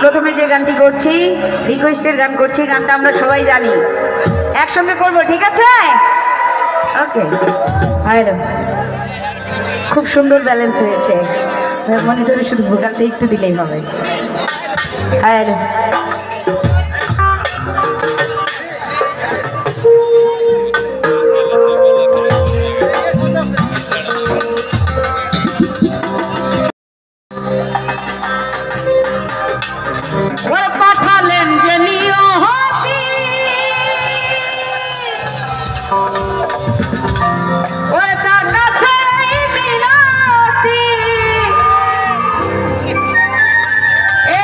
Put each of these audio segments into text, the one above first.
প্রথমে যে গানটি করছি রিকোয়েস্টের গান করছি, গানটা আমরা সবাই জানি, একসঙ্গে করব, ঠিক আছে? ওকে, হ্যালো, খুব সুন্দর ব্যালেন্স হয়েছে, মনিটরে শুধু ভোকালটা একটু দিলেই হবে। হ্যালো, পাঠালেন যে নিয়তি ওর তার কাছে মিনতি,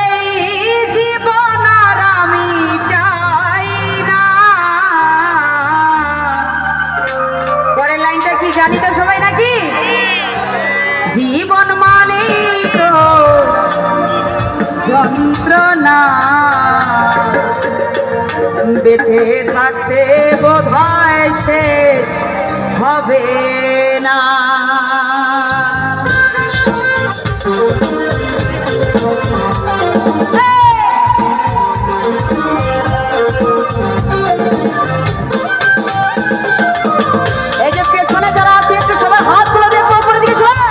এই জীবন আর আমি চাই না। পরের লাইনটা কি জানি তো সবাই নাকি? জীবন মানে তো যন্ত্রণা, বেঁচে থাকতে বোধহয় শেষ হবে না। এই যে পেছনে যারা আছে একটু সবার হাতগুলো দিয়ে উপরে দিকে শোনা।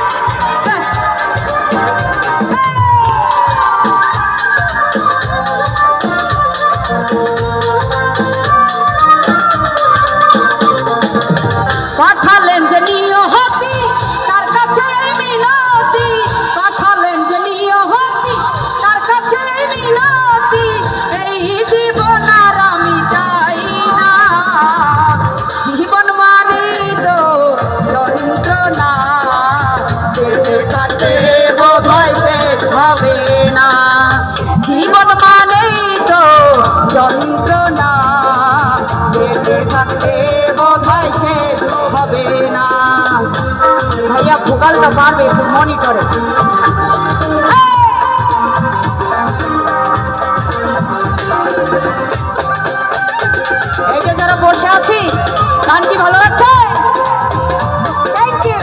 পাঠালেন যে নিয়তি তার কাছে মিনতি, পাঠালেন যে নিয়তি তার কাছে মিনতি, এই জীবন আর আমি চাই না। জীবন মানে তো যন্ত্রণা, বেঁচে থাকতে বোধহয় শেষ হবে না। জীবন মানে তো যন্ত্রণা, বেঁচে থাকতে বোধহয় শেষ হবে না। ভাইয়া ভোকালটা পারবে একটু মনিটরে। এই যে যারা বসে আছি, গান কি ভালো লাগছে? Thank you.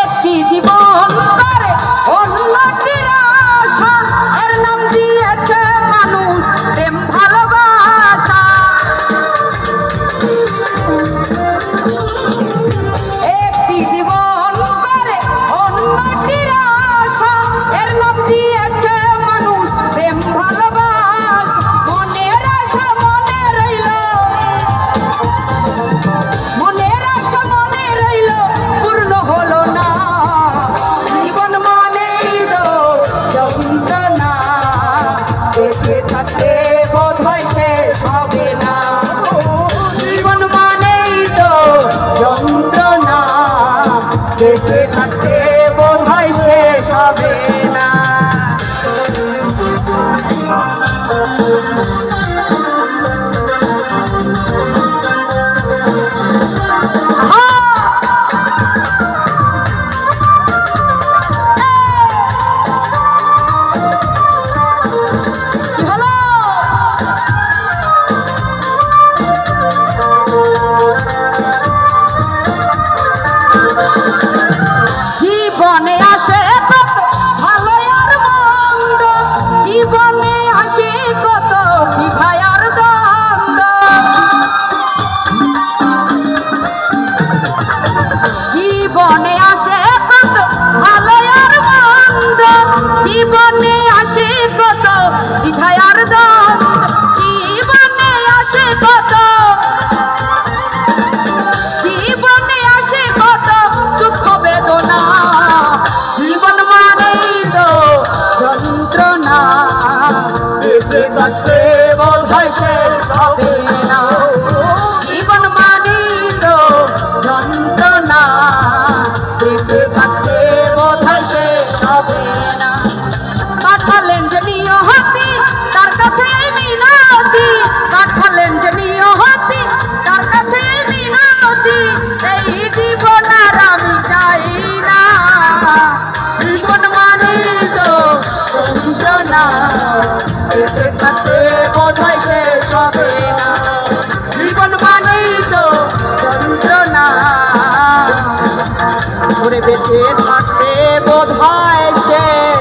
একটি জীবন করে অন্যটির আশা, এর নাম দিয়েছে মানুষ প্রেম ভালোবাসা। একটি জীবন করে অন্যটির আশা, এর নাম দিয়েছে মানুষ প্রেম ভালোবাসা। মনের আশা মনে রইল, মনের আশা মনে রইল, পূর্ণ হলো না। জীবন মানে তো যন্ত্রণা, বেঁচে থাকতে বোধহয় শেষ হবে না। জীবন মানে তো যন্ত্রণা, বেঁচে থাকতে বোধহয় শেষ হবে না। জীবনে আসে কত ভালো আর মন্দ, জীবনে আসে কত দ্বিধা আর দ্বন্দ্ব। জীবনে আসে কত ভালো আর মন্দ, জীবনে আসে কত দ্বিধা আর দ্বন্দ্ব। জীবনে আসে কত, জীবনে আসে কত দুঃখ বেদনা। জীবন মানেই তো যন্ত্রণা, বেঁচে থাকতে বোধহয় শেষ হবে না। জীবন মানেই তো যন্ত্রণা, বেঁচে থাকতে বোধহয় শেষ হবে না। পাঠালেন যে নিয়তি তার কাছে মিনতি, পাঠালেন যে নিয়তি তার কাছে মিনতি, এই জীবন আর আমি চাই না। জীবন মানে তো না, বেঁচে থাকতে বোধ হয় শেষ হবে না, জীবন মানেই তো যন্ত্রণা, ওরে বেঁচে থাকতে বোধ হয় শেষ